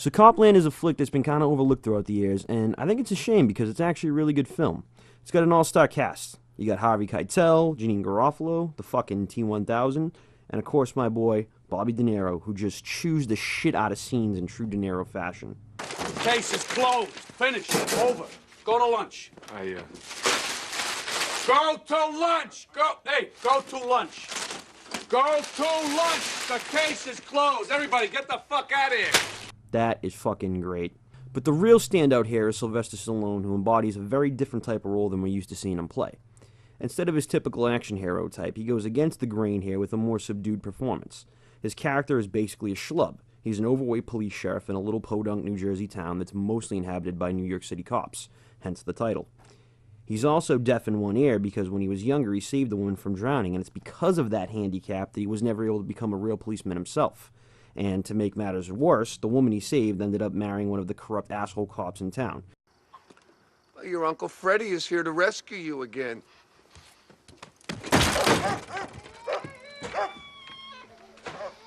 So Copland is a flick that's been kind of overlooked throughout the years, and I think it's a shame because it's actually a really good film. It's got an all-star cast. You got Harvey Keitel, Janine Garofalo, the fucking T-1000, and of course my boy, Bobby De Niro, who just chews the shit out of scenes in true De Niro fashion. Case is closed. Finished. Over. Go to lunch. Go to lunch. Go to lunch. Go to lunch. The case is closed. Everybody, get the fuck out of here. That is fucking great. But the real standout here is Sylvester Stallone, who embodies a very different type of role than we're used to seeing him play. Instead of his typical action hero type, he goes against the grain here with a more subdued performance. His character is basically a schlub. He's an overweight police sheriff in a little podunk New Jersey town that's mostly inhabited by New York City cops, hence the title. He's also deaf in one ear because when he was younger he saved a woman from drowning, and it's because of that handicap that he was never able to become a real policeman himself. And to make matters worse, the woman he saved ended up marrying one of the corrupt asshole cops in town. Well, your Uncle Freddie is here to rescue you again.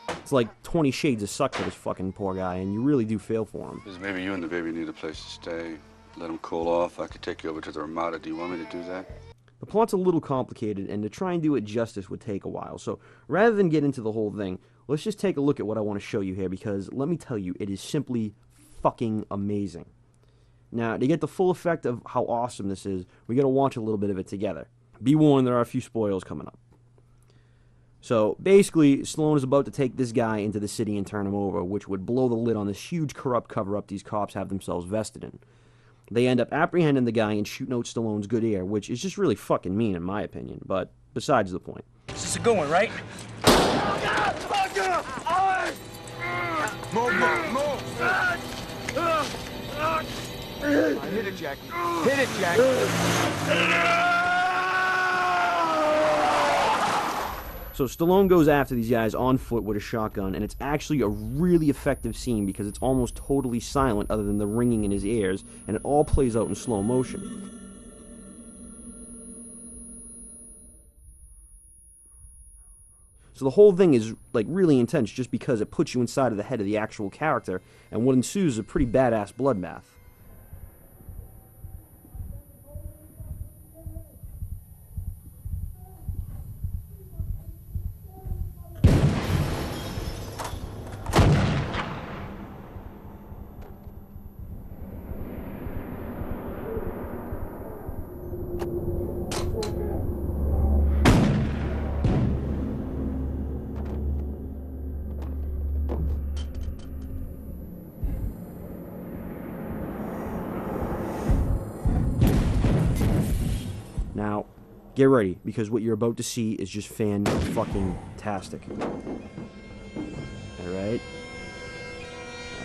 It's like 20 shades of suck for this fucking poor guy, and you really do feel for him. Because maybe you and the baby need a place to stay. Let him cool off. I could take you over to the Ramada. Do you want me to do that? The plot's a little complicated, and to try and do it justice would take a while. So rather than get into the whole thing, let's just take a look at what I want to show you here, because let me tell you, it is simply fucking amazing. Now, to get the full effect of how awesome this is, we gotta watch a little bit of it together. Be warned, there are a few spoilers coming up. So, basically, Stallone is about to take this guy into the city and turn him over, which would blow the lid on this huge corrupt cover-up these cops have themselves vested in. They end up apprehending the guy and shooting out Stallone's good ear, which is just really fucking mean in my opinion, but besides the point. This is a good one, right? Move. Hit it, Jackie. Hit it, Jackie. So Stallone goes after these guys on foot with a shotgun, and it's actually a really effective scene because it's almost totally silent other than the ringing in his ears, and it all plays out in slow motion. So the whole thing is like really intense just because it puts you inside of the head of the actual character, and what ensues is a pretty badass bloodbath. Now, get ready, because what you're about to see is just fan-fucking-tastic. Alright.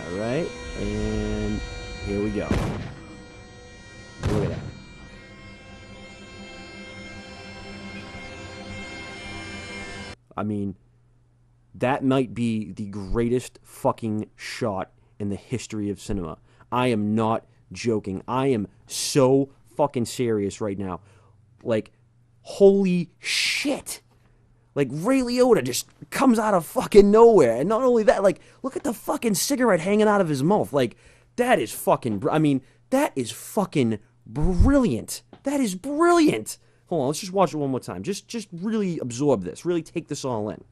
Alright, and here we go. Look at that. I mean, that might be the greatest fucking shot in the history of cinema. I am not joking. I am so fucking serious right now. Like, holy shit. Like, Ray Liotta just comes out of fucking nowhere. And not only that, like, look at the fucking cigarette hanging out of his mouth. Like, that is fucking, I mean, that is fucking brilliant. That is brilliant. Hold on, let's just watch it one more time. Just really absorb this. Really take this all in.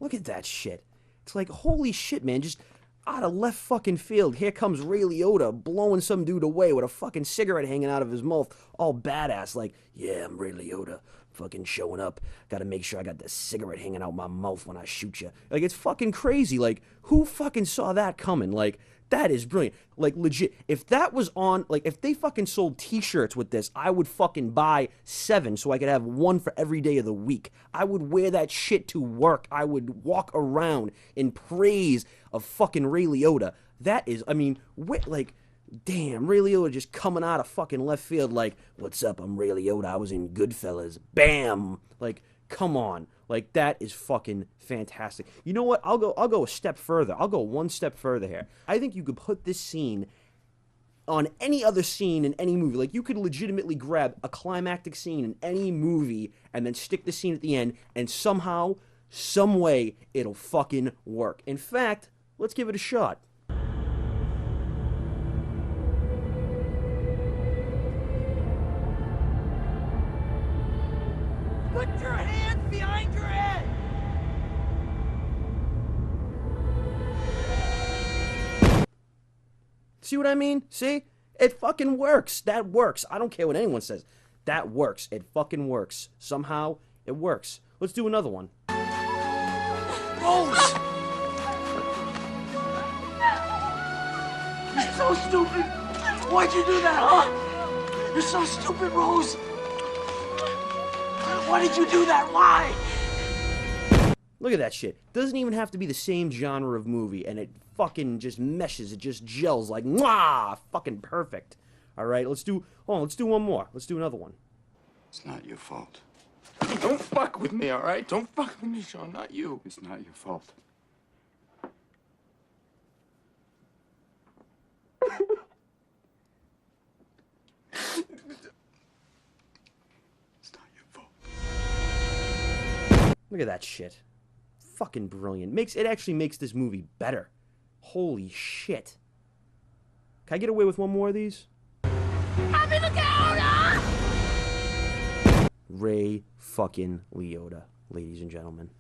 Look at that shit. It's like, holy shit, man. Just out of left fucking field, here comes Ray Liotta blowing some dude away with a fucking cigarette hanging out of his mouth, all badass, like, yeah, I'm Ray Liotta, fucking showing up. Gotta make sure I got the cigarette hanging out my mouth when I shoot you. Like, it's fucking crazy. Like, who fucking saw that coming? Like, that is brilliant. Like, legit, if that was on, like, if they fucking sold t-shirts with this, I would fucking buy 7 so I could have 1 for every day of the week. I would wear that shit to work. I would walk around in praise of fucking Ray Liotta. That is, I mean, like, damn, Ray Liotta just coming out of fucking left field like, what's up, I'm Ray Liotta, I was in Goodfellas. Bam! Like, come on. Like, that is fucking fantastic. You know what? I'll go a step further. I'll go one step further here. I think you could put this scene on any other scene in any movie. Like, you could legitimately grab a climactic scene in any movie and then stick the scene at the end, and somehow, some way, it'll fucking work. In fact, let's give it a shot. Put your hands behind your head! See what I mean? See? It fucking works. That works. I don't care what anyone says. That works. It fucking works. Somehow, it works. Let's do another one. Rose! You're so stupid! Why'd you do that, huh? You're so stupid, Rose! Why did you do that? Why? Look at that shit. Doesn't even have to be the same genre of movie, and it fucking just meshes. It just gels like, mwah! Fucking perfect. Alright, let's do one more. Let's do another one. It's not your fault. Don't fuck with me, all right? Don't fuck with me, Sean, not you. It's not your fault. It's not your fault. Look at that shit. Fucking brilliant. It actually makes this movie better. Holy shit. Can I get away with one more of these? Happy lookout! Ray-fucking-Liotta, ladies and gentlemen.